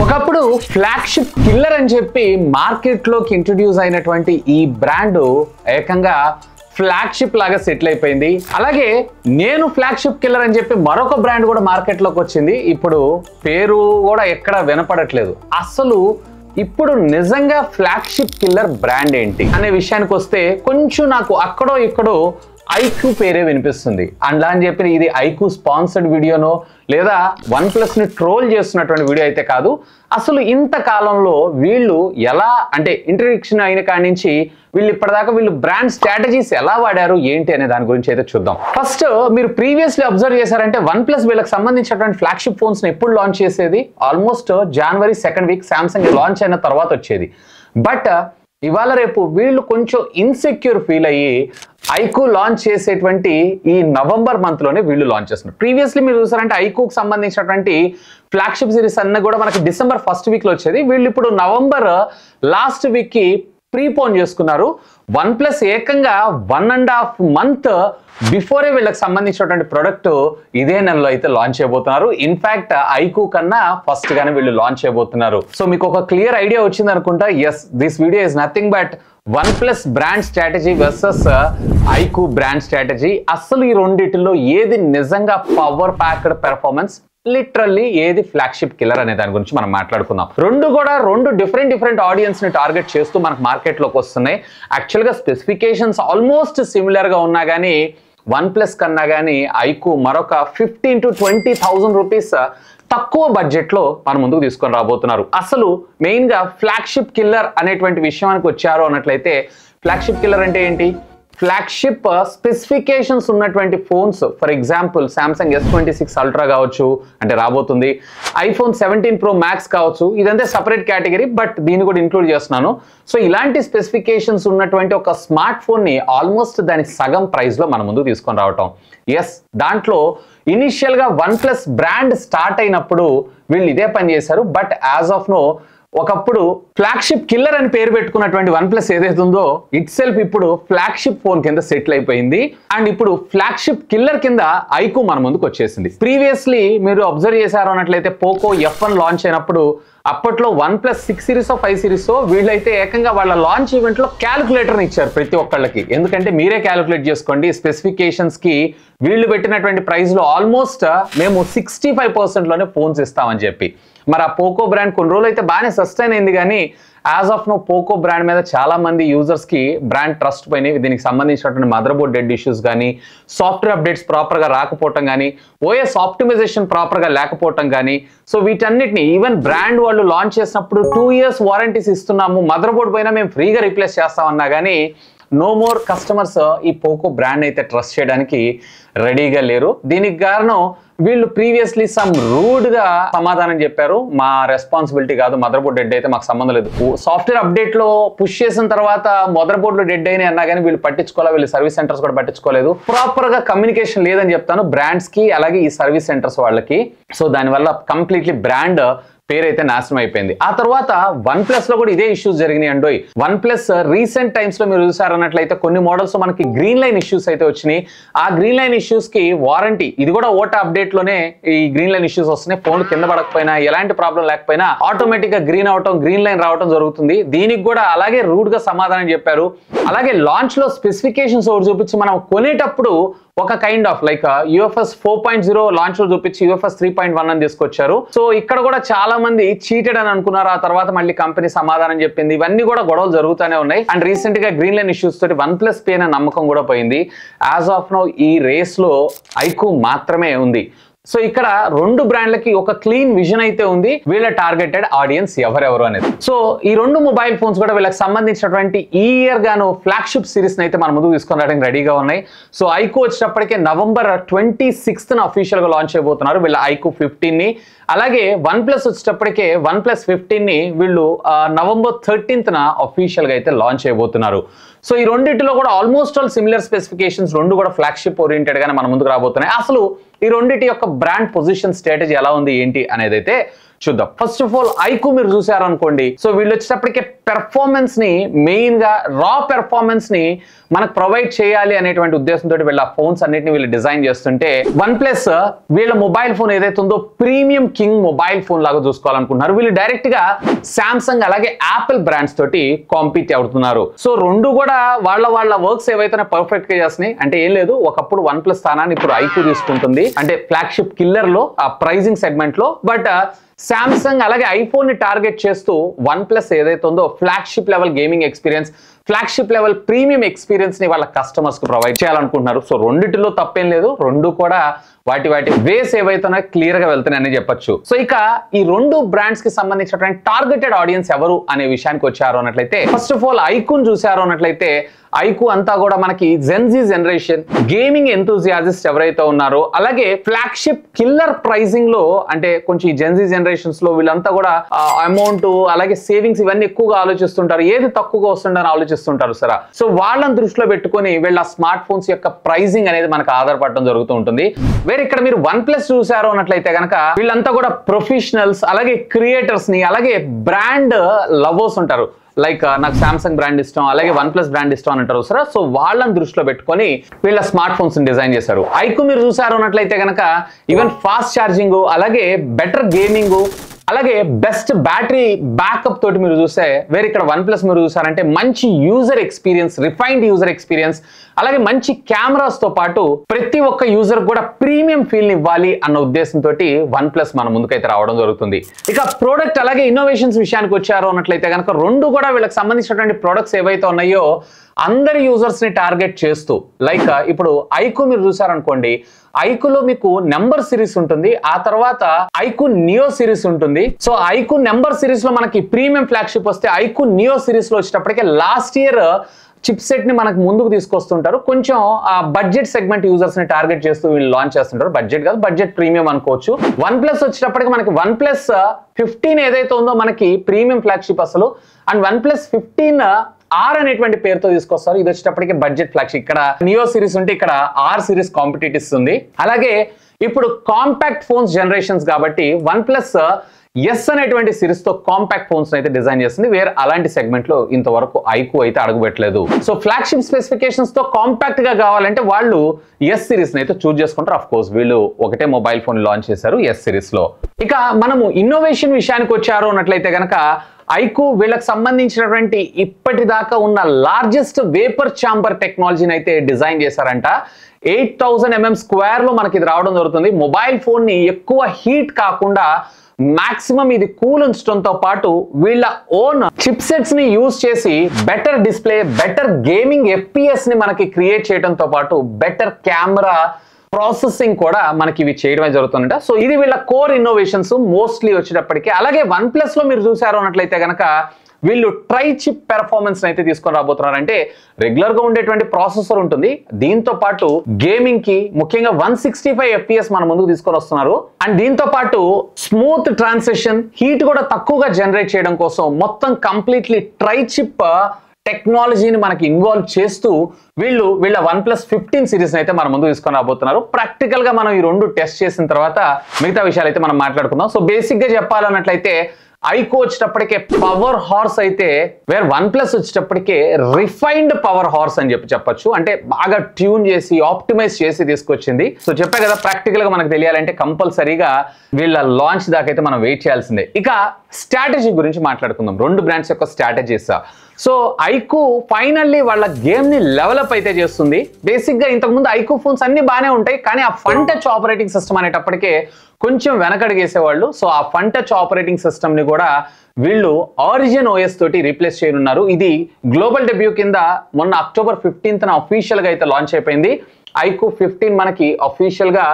ఒకప్పుడు flagship killer అని చెప్పి మార్కెట్లోకి ఇంట్రడ్యూస్ అయినటువంటి ఈ బ్రాండ్ ఏకంగా ఫ్లాగ్షిప్ లాగా సెటిల్ అయిపోయింది. అలాగే నేను ఫ్లాగ్షిప్ కిల్లర్ అని చెప్పి మరొక బ్రాండ్ కూడా మార్కెట్లోకి వచ్చింది. ఇప్పుడు పేరు కూడా ఎక్కడ వినపడట్లేదు. అసలు ఇప్పుడు నిజంగా ఫ్లాగ్షిప్ కిల్లర్ బ్రాండ్ ఏంటి అనే విషయానికి వస్తే కొంచెం నాకు అక్కడో ఇక్కడో ఐక్యూ పేరే వినిపిస్తుంది. అలా అని చెప్పి ఇది ఐక్యూ స్పాన్సర్డ్ వీడియోనో లేదా OnePlus ని ట్రోల్ చేస్తున్నటువంటి వీడియో అయితే కాదు. అసలు ఇంత కాలంలో వీళ్ళు ఎలా అంటే ఇంట్రడక్షన్ అయిన కాడి నుంచి వీళ్ళు ఇప్పటిదాకా వీళ్ళు బ్రాండ్ స్ట్రాటజీస్ ఎలా వాడారు ఏంటి అనే దాని గురించి అయితే చూద్దాం. ఫస్ట్ మీరు ప్రీవియస్లీ అబ్జర్వ్ చేశారంటే OnePlus వీళ్ళకి సంబంధించినటువంటి ఫ్లాగ్షిప్ ఫోన్స్ ని ఎప్పుడు లాంచ్ చేసేది? ఆల్మోస్ట్ జనవరి 2nd వీక్ సామ్సంగ్ లాంచ్ అయిన తర్వాత వచ్చేది. బట్ ఇవాళ రేపు వీళ్ళు కొంచెం ఇన్సెక్యూర్ ఫీల్ అయ్యి ఐక్యూ లాంచ్ చేసేటువంటి ఈ నవంబర్ మంత్ లోనే వీళ్ళు లాంచ్ చేస్తున్నారు. ప్రీవియస్లీ మీరు చూసారంటే ఐక్యూకి సంబంధించినటువంటి ఫ్లాగ్షిప్ సిరీస్ అన్న కూడా మనకి డిసెంబర్ 1st వీక్ లో వచ్చేది. వీళ్ళు ఇప్పుడు నవంబర్ లాస్ట్ వీక్ కి ప్రీపోన్ చేసుకున్నారు. OnePlus ఏకంగా 1.5 month బిఫోరే వీళ్ళకి సంబంధించినటువంటి ప్రొడక్ట్ ఇదే నెలలో అయితే లాంచ్ చేయబోతున్నారు. ఇన్ఫాక్ట్ ఐక్యూ కన్నా ఫస్ట్ గానే వీళ్ళు లాంచ్ చేయబోతున్నారు. సో మీకు ఒక క్లియర్ ఐడియా వచ్చింది అనుకుంటా. Yes, this video is nothing but OnePlus brand strategy versus iQOO brand strategy. అసలు ఈ రెండిటిలో ఏది నిజంగా పవర్ ప్యాక్డ్ పెర్ఫార్మెన్స్, లిటరల్లీ ఏది ఫ్లాగ్షిప్ కిల్లర్ అనే దాని గురించి మనం మాట్లాడుకుందాం. రెండు డిఫరెంట్ ఆడియన్స్ ని టార్గెట్ చేస్తూ మనకు మార్కెట్ లోకి వస్తున్నాయి. యాక్చువల్ గా స్పెసిఫికేషన్స్ ఆల్మోస్ట్ సిమిలర్ గా ఉన్నా కానీ OnePlus కన్నా కానీ ఐక్యూ మరొక 15,000 to 20,000 రూపీస్ తక్కువ బడ్జెట్ లో మన ముందుకు తీసుకొని రాబోతున్నారు. అసలు మెయిన్ గా ఫ్లాగ్షిప్ కిల్లర్ అనేటువంటి విషయానికి వచ్చారు అన్నట్లయితే ఫ్లాగ్షిప్ కిల్లర్ అంటే ఏంటి? ఫ్లాగ్షిప్ స్పెసిఫికేషన్స్ ఉన్నటువంటి phones, for example Samsung S26 ultra కావచ్చు, అంటే రాబోతుంది, iPhone 17 Pro Max కావచ్చు, ఇదంతా సపరేట్ కేటగిరీ బట్ దీన్ని కూడా ఇంక్లూడ్ చేస్తున్నాను. సో ఇలాంటి స్పెసిఫికేషన్స్ ఉన్నటువంటి ఒక స్మార్ట్ ఫోన్ ని ఆల్మోస్ట్ దాని సగం ప్రైస్ లో మన ముందుకు తీసుకొని రావటం. ఎస్, దాంట్లో ఇనిషియల్ గా OnePlus బ్రాండ్ స్టార్ట్ అయినప్పుడు వీళ్ళు ఇదే పని చేశారు. బట్ యాజ్ ఆఫ్ నో ఒకప్పుడు ఫ్లాగ్షిప్ కిల్లర్ అని పేరు పెట్టుకున్నటువంటి OnePlus ఏదైతే ఉందో ఇట్ సెల్ఫ్ ఇప్పుడు ఫ్లాగ్షిప్ ఫోన్ కింద సెటిల్ అయిపోయింది. అండ్ ఇప్పుడు ఫ్లాగ్షిప్ కిల్లర్ కింద ఐక్యూ మన ముందుకు వచ్చేసింది. ప్రీవియస్లీ మీరు అబ్జర్వ్ చేశారు అన్నట్లయితే పోకో F1 లాంచ్ అయినప్పుడు అప్పట్లో OnePlus 6 సిరీస్ 5 సిరీస్ వీళ్ళైతే ఏకంగా వాళ్ళ లాంచ్ ఈవెంట్ లో క్యాలిక్యులేటర్ ఇచ్చారు ప్రతి ఒక్కళ్ళకి. ఎందుకంటే మీరే క్యాలిక్యులేట్ చేసుకోండి, స్పెసిఫికేషన్స్ కి వీళ్ళు పెట్టినటువంటి ప్రైస్ లో ఆల్మోస్ట్ మేము 65% లోనే ఫోన్స్ ఇస్తామని చెప్పి. మరి ఆ పోకో బ్రాండ్ కొన్ని రోజులు అయితే బాగానే సస్టైన్ అయింది, కానీ as of now Poco brand మీద చాలా మంది యూజర్స్ కి బ్రాండ్ ట్రస్ట్ పోయినాయి. దీనికి సంబంధించినటువంటి మదర్ బోర్డ్ డెడ్ ఇష్యూస్ కానీ, సాఫ్ట్వేర్ అప్డేట్స్ ప్రాపర్ గా రాకపోవటం కానీ, OS ఆప్టిమైజేషన్ ప్రాపర్ గా లేకపోవటం కానీ, సో వీటన్నిటిని ఈవెన్ బ్రాండ్ వాళ్ళు లాంచ్ చేసినప్పుడు 2 years వారంటీస్ ఇస్తున్నాము, మదర్ బోర్డ్ పైన మేము ఫ్రీగా రీప్లేస్ చేస్తామన్నా కానీ నో మోర్ కస్టమర్స్ ఈ పోకో బ్రాండ్ అయితే ట్రస్ట్ చేయడానికి రెడీగా లేరు. దీనికి కారణం వీళ్ళు ప్రీవియస్లీ సమ్ రూడ్ గా సమాధానం చెప్పారు, మా రెస్పాన్సిబిలిటీ కాదు, మదర్ బోర్డ్ డెడ్ అయితే మాకు సంబంధం లేదు. సాఫ్ట్వేర్ అప్డేట్ లో పుష్ చేసిన తర్వాత మదర్ బోర్డ్ లో డెడ్ అయినాయి అన్నా కానీ వీళ్ళు పట్టించుకోవాలి, వీళ్ళు సర్వీస్ సెంటర్స్ కూడా పట్టించుకోలేదు. ప్రాపర్ గా కమ్యూనికేషన్ లేదని చెప్తాను బ్రాండ్స్ కి, అలాగే ఈ సర్వీస్ సెంటర్స్ వాళ్ళకి. సో దానివల్ల కంప్లీట్లీ బ్రాండ్ పేరైతే నాశనం అయిపోయింది. ఆ తర్వాత OnePlus లో కూడా ఇదే ఇష్యూస్ జరిగినాయి అండోయ్. OnePlus రీసెంట్ టైమ్స్ లో మీరు చూసారన్నట్లయితే కొన్ని మోడల్స్ మనకి గ్రీన్ లైన్ ఇష్యూస్ అయితే వచ్చినాయి. ఆ గ్రీన్ లైన్ ఇష్యూస్ కి వారంటీ, ఇది కూడా ఓటా అప్డేట్ లోనే ఈ గ్రీన్ లైన్ ఇష్యూస్ వస్తున్నాయి. ఫోన్ కింద పడకపోయినా ఎలాంటి ప్రాబ్లం లేకపోయినా ఆటోమేటిక్ గా గ్రీన్ అవటం, గ్రీన్ లైన్ రావటం జరుగుతుంది. దీనికి కూడా అలాగే రూడ్ గా సమాధానం చెప్పారు. అలాగే లాంచ్ లో స్పెసిఫికేషన్స్ ఒకటి చూపించి మనం కొనేటప్పుడు ఒక kind of like UFS 4.0 launch లో చూపించి UFS 3.1 అని తీసుకొచ్చారు. సో ఇక్కడ కూడా చాలా మంది చీటెడ్ అని అనుకున్నారు. ఆ తర్వాత మళ్ళీ కంపెనీ సమాధానం చెప్పింది. ఇవన్నీ కూడా గొడవలు జరుగుతూనే ఉన్నాయి. అండ్ రీసెంట్ గా గ్రీన్ లైన్ ఇష్యూస్ తోటి OnePlus పైన నమ్మకం కూడా పోయింది. యాజ్ ఆఫ్ నౌ ఈ రేస్ లో ఐక్యూ మాత్రమే ఉంది. సో ఇక్కడ రెండు బ్రాండ్లకి ఒక క్లీన్ విజన్ అయితే ఉంది, వీళ్ళ టార్గెటెడ్ ఆడియన్స్ ఎవరెవరు అనేది. సో ఈ రెండు మొబైల్ ఫోన్స్ కూడా వీళ్ళకి సంబంధించినటువంటి ఈ ఇయర్ గాను ఫ్లాగ్షిప్ సిరీస్ అయితే మన ముందుకు తీసుకొని రావడానికి రెడీగా ఉన్నాయి. సో ఐక్యూ వచ్చేటప్పటికే నవంబర్ 26th అఫీషియల్ గా లాంచ్ అయిపోతున్నారు వీళ్ళ ఐక్యూ 15 ని. అలాగే OnePlus వచ్చేటప్పటికే OnePlus 15 ని వీళ్ళు నవంబర్ 13th అఫీషియల్ గా అయితే లాంచ్ అయిపోతున్నారు. సో ఈ రెండింటిలో కూడా ఆల్మోస్ట్ ఆల్ సిమిలర్ స్పెసిఫికేషన్స్, రెండు కూడా ఫ్లాగ్షిప్ ఓరియంటెడ్ గానే మన ముందుకు రాబోతున్నాయి. అసలు ఈ రెండింటి యొక్క బ్రాండ్ పొజిషన్ స్ట్రాటజీ ఎలా ఉంది ఏంటి అనేది అయితే చూద్దాం. ఫస్ట్ ఆఫ్ ఆల్ ఐక్యూ మీరు చూసారనుకోండి, సో వీళ్ళు వచ్చేటప్పటికే పెర్ఫార్మెన్స్ ని మెయిన్ గా రా పెర్ఫార్మెన్స్ ని మనకు ప్రొవైడ్ చేయాలి అనేటువంటి ఉద్దేశంతో వీళ్ళ ఫోన్స్ అన్నిటిని వీళ్ళు డిజైన్ చేస్తుంటే, వన్ ప్లస్ వీళ్ళ మొబైల్ ఫోన్ ఏదైతే ఉందో ప్రీమియం కింగ్ మొబైల్ ఫోన్ లాగా చూసుకోవాలనుకుంటున్నారు. వీళ్ళు డైరెక్ట్ గా సామ్సంగ్ అలాగే యాపిల్ బ్రాండ్స్ తోటి కాంపీట్ అవుతున్నారు. సో రెండు కూడా వాళ్ళ వర్క్స్ ఏవైతే పర్ఫెక్ట్ గా చేస్తున్నాయి. అంటే ఏం లేదు, ఒకప్పుడు వన్ ప్లస్ స్థానాన్ని ఇప్పుడు ఐక్యూ తీసుకుంటుంది, అంటే ఫ్లాగ్షిప్ కిల్లర్ లో ఆ ప్రైజింగ్ సెగ్మెంట్ లో. బట్ సామ్సంగ్ అలాగే ఐఫోన్ ని టార్గెట్ చేస్తూ వన్ ప్లస్ ఏదైతే ఉందో flagship level gaming experience, flagship level premium experience ని వాళ్ళ కస్టమర్స్ కు ప్రొవైడ్ చేయాలనుకుంటున్నారు. సో రెండిటిలో తప్పేం లేదు, రెండు కూడా వాటి వేస్ ఏవైతే క్లియర్ గా వెళ్తున్నాయని చెప్పొచ్చు. సో ఇక ఈ రెండు బ్రాండ్స్ కి సంబంధించినటువంటి టార్గెటెడ్ ఆడియన్స్ ఎవరు అనే విషయానికి వచ్చారు అన్నట్లయితే, ఫస్ట్ ఆఫ్ ఆల్ ఐక్యూని చూసారు అన్నట్లయితే, ఐక్యూ అంతా కూడా మనకి జెన్జీ జనరేషన్ గేమింగ్ ఎంతూజియాజిస్ట్ ఎవరైతే ఉన్నారో, అలాగే ఫ్లాగ్షిప్ కిల్లర్ ప్రైజింగ్ లో, అంటే కొంచెం జెన్జీ జనరేషన్స్ లో వీళ్ళంతా కూడా అమౌంట్ అలాగే సేవింగ్స్ ఇవన్నీ ఎక్కువగా ఆలోచిస్తుంటారు, ఏది తక్కువగా వస్తుందని ఆలోచిస్తుంటారు సరే. సో వాళ్ళని దృష్టిలో పెట్టుకుని వీళ్ళ స్మార్ట్ ఫోన్స్ యొక్క ప్రైజింగ్ అనేది మనకు ఆధారపడడం జరుగుతూ ఉంటుంది. వేరే ఇక్కడ మీరు వన్ ప్లస్ చూసారు అన్నట్లయితే కనుక వీళ్ళంతా కూడా ప్రొఫెషనల్స్ అలాగే క్రియేటర్స్ ని అలాగే బ్రాండ్ లవర్స్ ఉంటారు. లైక్ నాకు సామ్సంగ్ బ్రాండ్ ఇష్టం అలాగే వన్ ప్లస్ బ్రాండ్ ఇష్టం అని అంటారు సరే. సో వాళ్ళని దృష్టిలో పెట్టుకొని వీళ్ళ స్మార్ట్ ఫోన్స్ డిజైన్ చేశారు. ఐక్యూ మీరు చూసారు అన్నట్లయితే కనుక ఈవెన్ ఫాస్ట్ ఛార్జింగ్ అలాగే బెటర్ గేమింగ్ అలాగే బెస్ట్ బ్యాటరీ బ్యాకప్ తోటి మీరు చూస్తే, వేరే ఇక్కడ వన్ ప్లస్ మీరు చూసారంటే మంచి user experience, refined user experience అలాగే మంచి కెమెరాస్ తో పాటు ప్రతి ఒక్క యూజర్ కూడా ప్రీమియం ఫీల్ ఇవ్వాలి అన్న ఉద్దేశంతో వన్ ప్లస్ మన ముందుకైతే రావడం జరుగుతుంది. ఇక ప్రోడక్ట్ అలాగే ఇన్నోవేషన్స్ విషయానికి వచ్చారు అన్నట్లయితే కనుక రెండు కూడా వీళ్ళకి సంబంధించినటువంటి ప్రొడక్ట్స్ ఏవైతే ఉన్నాయో అందరి యూజర్స్ ని టార్గెట్ చేస్తూ, లైక్ ఇప్పుడు ఐక్యూ మీరు చూసారనుకోండి, ఐక్యూలో మీకు నెంబర్ సిరీస్ ఉంటుంది, ఆ తర్వాత ఐక్యూ నియో సిరీస్ ఉంటుంది. సో ఐక్యూ నెంబర్ సిరీస్ లో మనకి ప్రీమియం ఫ్లాగ్షిప్ వస్తే, ఐక్యూ నియో సిరీస్ లో వచ్చేటప్పటికే లాస్ట్ ఇయర్ చిప్ సెట్ ని మనకు ముందుకు తీసుకొస్తుంటారు. కొంచెం ఆ బడ్జెట్ సెగ్మెంట్ యూజర్స్ ని టార్గెట్ చేస్తూ వీళ్ళు లాంచ్ చేస్తుంటారు. బడ్జెట్ కాదు, బడ్జెట్ ప్రీమియం అనుకోవచ్చు. వన్ ప్లస్ వచ్చేటప్పటికి మనకి వన్ ప్లస్ 15 ఏదైతే ఉందో మనకి ప్రీమియం ఫ్లాగ్షిప్ అసలు, అండ్ వన్ ప్లస్ 15R అనేటువంటి పేరుతో తీసుకొస్తారు. ఇది వచ్చేటప్పటికి బడ్జెట్ ఫ్లాగ్షిప్. ఇక్కడ నియో సిరీస్ ఉంటే ఇక్కడ ఆర్ సిరీస్ కాంపిటీటివ్స్ ఉంది. అలాగే ఇప్పుడు కాంపాక్ట్ ఫోన్స్ జనరేషన్స్ కాబట్టి వన్ ప్లస్ ఎస్ అనేటువంటి సిరీస్ తో కాంపాక్ట్ ఫోన్స్ అయితే డిజైన్ చేస్తుంది. వేరే అలాంటి సెగ్మెంట్ లో ఇంతవరకు ఐక్యూ అయితే అడుగుపెట్టలేదు. సో ఫ్లాగ్షిప్ స్పెసిఫికేషన్స్ తో కాంపాక్ట్ గా కావాలంటే వాళ్ళు ఎస్ సిరీస్ అయితే చూస్ చేసుకుంటారు. ఆఫ్ కోర్స్ వీళ్ళు ఒకటే మొబైల్ ఫోన్ లాంచ్ చేశారు ఎస్ సిరీస్ లో. ఇక మనము ఇన్నోవేషన్ విషయానికి వచ్చారు అన్నట్లయితే కనుక ఐక్యూ వీళ్ళకి సంబంధించినటువంటి ఇప్పటిదాకా ఉన్న లార్జెస్ట్ వేపర్ ఛాంబర్ టెక్నాలజీని అయితే డిజైన్ చేశారంట. 8000 mm స్క్వేర్ లో మనకి ఇది రావడం జరుగుతుంది. మొబైల్ ఫోన్ ని ఎక్కువ హీట్ కాకుండా మాక్సిమం ఇది కూల్ ఉంచడంతో పాటు వీళ్ళ ఓన్ చిప్ సెట్స్ ని యూజ్ చేసి better display, better gaming FPS ని మనకి క్రియేట్ చేయడంతో పాటు బెటర్ కెమెరా ప్రాసెసింగ్ కూడా మనకి ఇవి చేయడమే జరుగుతుందంట. సో ఇది వీళ్ళ కోర్ ఇన్నోవేషన్స్ మోస్ట్లీ వచ్చేటప్పటికి. అలాగే వన్ ప్లస్ లో మీరు చూసారు అన్నట్లయితే కనుక వీళ్ళు ట్రై చిప్ పెర్ఫార్మెన్స్ అయితే తీసుకొని రాబోతున్నారు. అంటే రెగ్యులర్ గా ఉండేటువంటి ప్రాసెసర్ ఉంటుంది, దీంతో పాటు గేమింగ్ కి ముఖ్యంగా 165 FPS మన ముందుకు తీసుకొని వస్తున్నారు. అండ్ దీంతో పాటు స్మూత్ ట్రాన్సిషన్, హీట్ కూడా తక్కువగా జనరేట్ చేయడం కోసం మొత్తం కంప్లీట్లీ ట్రై చిప్ టెక్నాలజీని మనకి ఇన్వాల్వ్ చేస్తూ వీళ్ళ వన్ ప్లస్ 15 సిరీస్ అయితే మన ముందు తీసుకొని రాబోతున్నారు. ప్రాక్టికల్ గా మనం ఈ రెండు టెస్ట్ చేసిన తర్వాత మిగతా విషయాలు అయితే మనం మాట్లాడుకుందాం. సో బేసిక్ గా చెప్పాలన్నట్లయితే ఐక్యూ వచ్చేటప్పటికే పవర్ హార్స్ అయితే, వేర్ వన్ ప్లస్ వచ్చేటప్పటికే రిఫైన్డ్ పవర్ హార్స్ అని చెప్పొచ్చు. అంటే బాగా ట్యూన్ చేసి ఆప్టిమైజ్ చేసి తీసుకొచ్చింది. సో చెప్పా కదా, ప్రాక్టికల్ గా మనకు తెలియాలంటే కంపల్సరీగా వీళ్ళ లాంచ్ దాకా అయితే మనం వెయిట్ చేయాల్సిందే. ఇక స్ట్రాటజీ గురించి మాట్లాడుకుందాం, రెండు బ్రాండ్స్ యొక్క స్ట్రాటజీస్. సో ఐక్యూ ఫైనల్లీ వాళ్ళ గేమ్ ని లెవెలప్ అయితే చేస్తుంది. బేసిక్ గా ఇంతకుముందు ఐక్యూ ఫోన్స్ అన్ని బాగానే ఉంటాయి, కానీ ఆ ఫన్ టచ్ ఆపరేటింగ్ సిస్టమ్ అనేటప్పటికే కొంచెం వెనకడుగేసేవాళ్ళు. సో ఆ ఫన్ టచ్ ఆపరేటింగ్ సిస్టమ్ ని కూడా వీళ్ళు ఆరిజిన్ OS తోటి రీప్లేస్ చేయనున్నారు. ఇది గ్లోబల్ డెబ్యూ కింద మొన్న అక్టోబర్ 15న అఫీషియల్ గా అయితే లాంచ్ అయిపోయింది. ఐక్యూ 15 మనకి అఫీషియల్ గా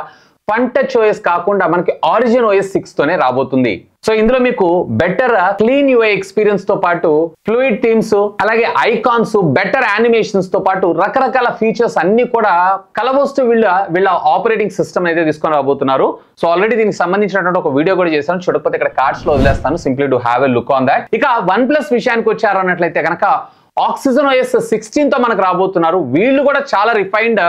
ఫన్ టచ్ OS కాకుండా మనకి ఆరిజిన్ OS 6 తోనే రాబోతుంది. సో ఇందులో మీకు బెటర్ క్లీన్ UI ఎక్స్పీరియన్స్ తో పాటు ఫ్లూయిడ్ థీమ్స్ అలాగే ఐకాన్స్, బెటర్ యానిమేషన్స్ తో పాటు రకరకాల ఫీచర్స్ అన్ని కూడా కలబోస్తూ వీళ్ళ ఆపరేటింగ్ సిస్టమ్ అయితే తీసుకొని రాబోతున్నారు. సో ఆల్రెడీ దీనికి సంబంధించినటువంటి ఒక వీడియో కూడా చేశాను, చూడకపోతే ఇక్కడ కార్డ్స్ లో వదిలేస్తాను, simply to have a look on that. ఇక వన్ ప్లస్ విషయానికి వచ్చారు అన్నట్లయితే కనుక ఆక్సిజన్ OS 16 తో మనకు రాబోతున్నారు. వీళ్ళు కూడా చాలా రిఫైన్డ్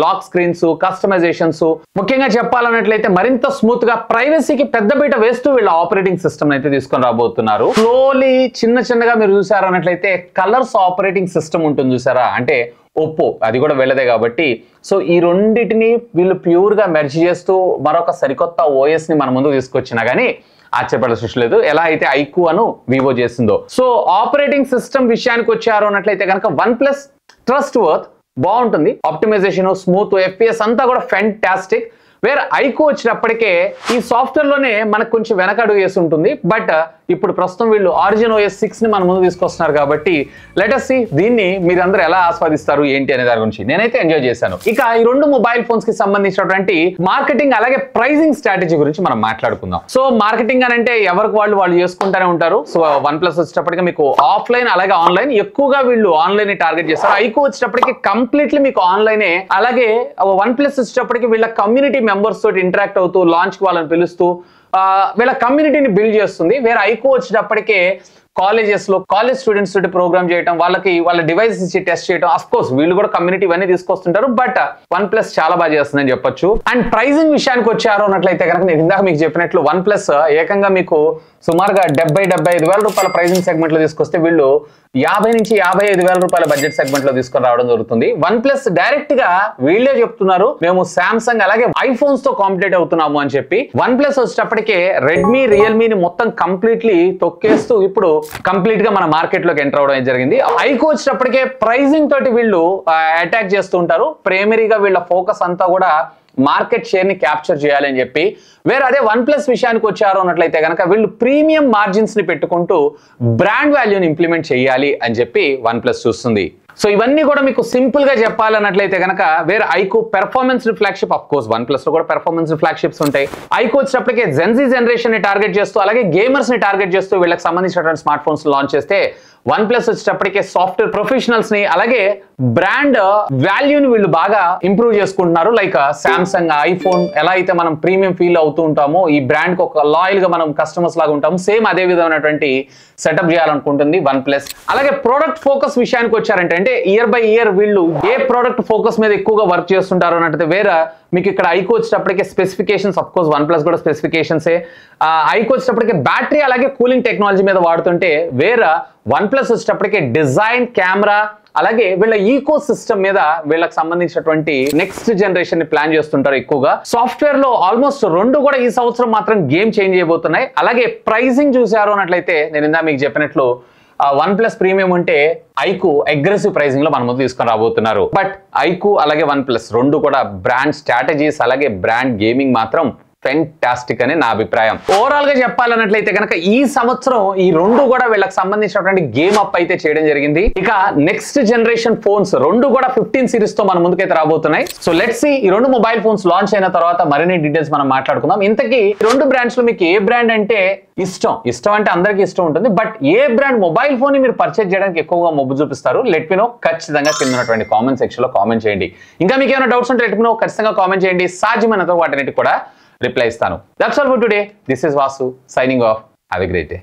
లాక్ స్క్రీన్స్, కస్టమైజేషన్స్, ముఖ్యంగా చెప్పాలన్నట్లయితే మరింత స్మూత్ గా ప్రైవసీకి పెద్దపీట వేస్తూ వీళ్ళ ఆపరేటింగ్ సిస్టమ్ అయితే తీసుకొని రాబోతున్నారు. స్లోలీ చిన్నగా మీరు చూసారన్నట్లయితే కలర్స్ ఆపరేటింగ్ సిస్టమ్ ఉంటుంది చూసారా, అంటే ఒప్పో అది కూడా వెళ్ళదే కాబట్టి సో ఈ రెండింటిని వీళ్ళు ప్యూర్ గా మెర్జ్ చేస్తూ మరొక సరికొత్త ఓఎస్ ని మన ముందు తీసుకొచ్చినా గానీ ఆశ్చర్యపడే సృష్టి లేదు. ఎలా అయితే ఐక్యూ అను వివో చేసిందో. సో ఆపరేటింగ్ సిస్టమ్ విషయానికి వచ్చారు అన్నట్లయితే కనుక OnePlus ట్రస్ట్ వర్త్ బాగుంటుంది. ఆప్టిమైజేషన్, స్మూత్, FPS అంతా కూడా ఫెంటాస్టిక్. వేరే ఐక్యూ వచ్చినప్పటికే ఈ సాఫ్ట్వేర్ లోనే మనకు కొంచెం వెనకడుగు వేసి ఉంటుంది. బట్ ఇప్పుడు ప్రస్తుతం వీళ్ళు ఆరిజిన్ OS 6 ని మన ముందు తీసుకొస్తున్నారు కాబట్టి లెట్ us see దీన్ని మీరందరూ ఎలా ఆస్వాదిస్తారు ఏంటి అనే దాని గురించి నేనైతే ఎంజాయ్ చేశాను. ఇక ఈ రెండు మొబైల్ ఫోన్స్ కి సంబంధించినటువంటి మార్కెటింగ్ అలాగే ప్రైజింగ్ స్ట్రాటజీ గురించి మనం మాట్లాడుకుందాం. సో మార్కెటింగ్ అని అంటే ఎవరికి వాళ్ళు చేసుకుంటూనే ఉంటారు. సో OnePlus వచ్చేటప్పటికి మీకు ఆఫ్లైన్ అలాగే ఆన్లైన్, ఎక్కువగా వీళ్ళు ఆన్లైన్ ని టార్గెట్ చేస్తారు. ఐక్యూ వచ్చేటప్పటికి కంప్లీట్లీ మీకు ఆన్లైనే. అలాగే OnePlus వచ్చేటప్పటికి వీళ్ళ కమ్యూనిటీ మెంబర్స్ తోటి ఇంటరాక్ట్ అవుతూ లాంచ్ కి వాళ్ళని పిలుస్తూ వీళ్ళ కమ్యూనిటీని బిల్డ్ చేస్తుంది. వేరే ఐక్యూ వచ్చేటప్పటికే కాలేజెస్ లో కాలేజ్ స్టూడెంట్స్ తోటి ప్రోగ్రామ్ చేయడం, వాళ్ళకి వాళ్ళ డివైసెస్ ఇచ్చి టెస్ట్ చేయడం. అఫ్ కోర్స్ వీళ్ళు కూడా కమ్యూనిటీ ఇవన్నీ తీసుకొస్తుంటారు. బట్ OnePlus చాలా బాగా చేస్తుందని చెప్పొచ్చు. అండ్ ప్రైజింగ్ విషయానికి వచ్చారు అన్నట్లయితే కనుక నేను ఇందాక మీకు చెప్పినట్లు OnePlus ఏకంగా మీకు సుమారుగా 70-75 రూపాయల ప్రైజింగ్ సెగ్మెంట్ లో తీసుకొస్తే వీళ్ళు 50 నుంచి 55,000 రూపాయల బడ్జెట్ సెగ్మెంట్ లో తీసుకొని రావడం జరుగుతుంది. OnePlus డైరెక్ట్ గా వీళ్ళే చెప్తున్నారు మేము సామ్సంగ్ అలాగే ఐఫోన్స్ తో కాంపిటేట్ అవుతున్నాము అని చెప్పి. OnePlus వచ్చేటప్పటికే రెడ్మీ, రియల్మీని మొత్తం కంప్లీట్లీ తొక్కేస్తూ ఇప్పుడు కంప్లీట్ గా మన మార్కెట్ లోకి ఎంటర్ అవడం జరిగింది. ఐక్యూ వచ్చేటప్పటికే ప్రైజింగ్ తోటి వీళ్ళు అటాక్ చేస్తూ ఉంటారు. ప్రైమరీగా వీళ్ళ ఫోకస్ అంతా కూడా మార్కెట్ షేర్ ని క్యాప్చర్ చేయాలి అని చెప్పి. వేరే అదే OnePlus విషయానికి వచ్చారు అన్నట్లయితే కనుక వీళ్ళు ప్రీమియం మార్జిన్స్ ని పెట్టుకుంటూ బ్రాండ్ వాల్యూని ఇంప్లిమెంట్ చేయాలి అని చెప్పి OnePlus చూస్తుంది. సో ఇవన్నీ కూడా మీకు సింపుల్ గా చెప్పాలన్నట్లయితే కనుక వేరే iQOO performance flagship, of course OnePlus లో కూడా పెర్ఫార్మెన్స్ ఫ్లాగ్షిప్స్ ఉంటాయి. ఐక్యూ వచ్చేటప్పటికే జెన్జీ జనరేషన్ ని టార్గెట్ చేస్తూ అలాగే గేమర్స్ ని టార్గెట్ చేస్తూ వీళ్ళకి సంబంధించినటువంటి స్మార్ట్ ఫోన్స్ లాంచ్ చేస్తే OnePlus వచ్చేటప్పటికే సాఫ్ట్వేర్ ప్రొఫెషనల్స్ ని అలాగే బ్రాండ్ వాల్యూని వీళ్ళు బాగా ఇంప్రూవ్ చేసుకుంటున్నారు. లైక్ సామ్సంగ్, ఐఫోన్ ఎలా అయితే మనం ప్రీమియం ఫీల్ అవుతూ ఉంటామో, ఈ బ్రాండ్ కి ఒక లాయల్ గా మనం కస్టమర్స్ లాగా ఉంటాము, సేమ్ అదే విధమైనటువంటి సెటప్ చేయాలనుకుంటుంది OnePlus. అలాగే ప్రోడక్ట్ ఫోకస్ విషయానికి వచ్చారంటే అంటే ఇయర్ బై ఇయర్ వీళ్ళు ఏ ప్రోడక్ట్ ఫోకస్ మీద ఎక్కువగా వర్క్ చేస్తుంటారు అన్నట్టు వేరే మీకు ఇక్కడ ఐక్యూ వచ్చేటప్పటికే స్పెసిఫికేషన్స్, అఫ్ కోర్స్ OnePlus కూడా స్పెసిఫికేషన్సే. ఐక్యూ వచ్చేటప్పటికే బ్యాటరీ అలాగే కూలింగ్ టెక్నాలజీ మీద వాడుతుంటే వేరే OnePlus వచ్చేటప్పటికే డిజైన్, కెమెరా అలాగే వీళ్ళ ఈకో సిస్టమ్ మీద వీళ్ళకి సంబంధించినటువంటి నెక్స్ట్ జనరేషన్ ని ప్లాన్ చేస్తుంటారు ఎక్కువగా. సాఫ్ట్వేర్ లో ఆల్మోస్ట్ రెండు కూడా ఈ సంవత్సరం మాత్రం గేమ్ చేంజ్ చేయబోతున్నాయి. అలాగే ప్రైసింగ్ చూసారు అన్నట్లయితే నేను ఇందా మీకు చెప్పినట్లు OnePlus ప్రీమియం ఉంటే ఐక్యూ అగ్రెసివ్ ప్రైసింగ్ లో మన ముందు తీసుకొని రాబోతున్నారు. బట్ ఐక్యూ అలాగే OnePlus రెండు కూడా బ్రాండ్ స్ట్రాటజీస్ అలాగే బ్రాండ్ గేమింగ్ మాత్రం ఫెంటాస్టిక్ అని నా అభిప్రాయం. ఓవరాల్ గా చెప్పాలన్నట్లయితే కనుక ఈ సంవత్సరం ఈ రెండు కూడా వీళ్ళకి సంబంధించినటువంటి గేమ్ అప్ అయితే చేయడం జరిగింది. ఇక నెక్స్ట్ జనరేషన్ ఫోన్స్ రెండు కూడా 15 సిరీస్ తో మన ముందుకైతే రాబోతున్నాయి. సో లెట్స్ సీ ఈ రెండు మొబైల్ ఫోన్స్ లాంచ్ అయిన తర్వాత మరిన్ని డీటెయిల్స్ మనం మాట్లాడుకుందాం. ఇంతకీ రెండు బ్రాండ్స్ లో మీకు ఏ బ్రాండ్ అంటే ఇష్టం అంటే అందరికీ ఇష్టం ఉంటుంది. But A brand mobile phone ని మీరు పర్చేజ్ చేయడానికి ఎక్కువగా మొగ్గు చూపిస్తారు? లెట్ మీ నో ఖచ్చితంగా కింద ఉన్నటువంటి కామెంట్ సెక్షన్ లో కామెంట్ చేయండి. ఇంకా మీకు ఏమైనా డౌట్స్ ఉంటే లెట్ మీ నో ఖచ్చితంగా కామెంట్ చేయండి. సాధ్యమైనంత వాటిని కూడా రిప్లై ఇస్తాను. That's all for today. This is Vasu signing off. Have a great day.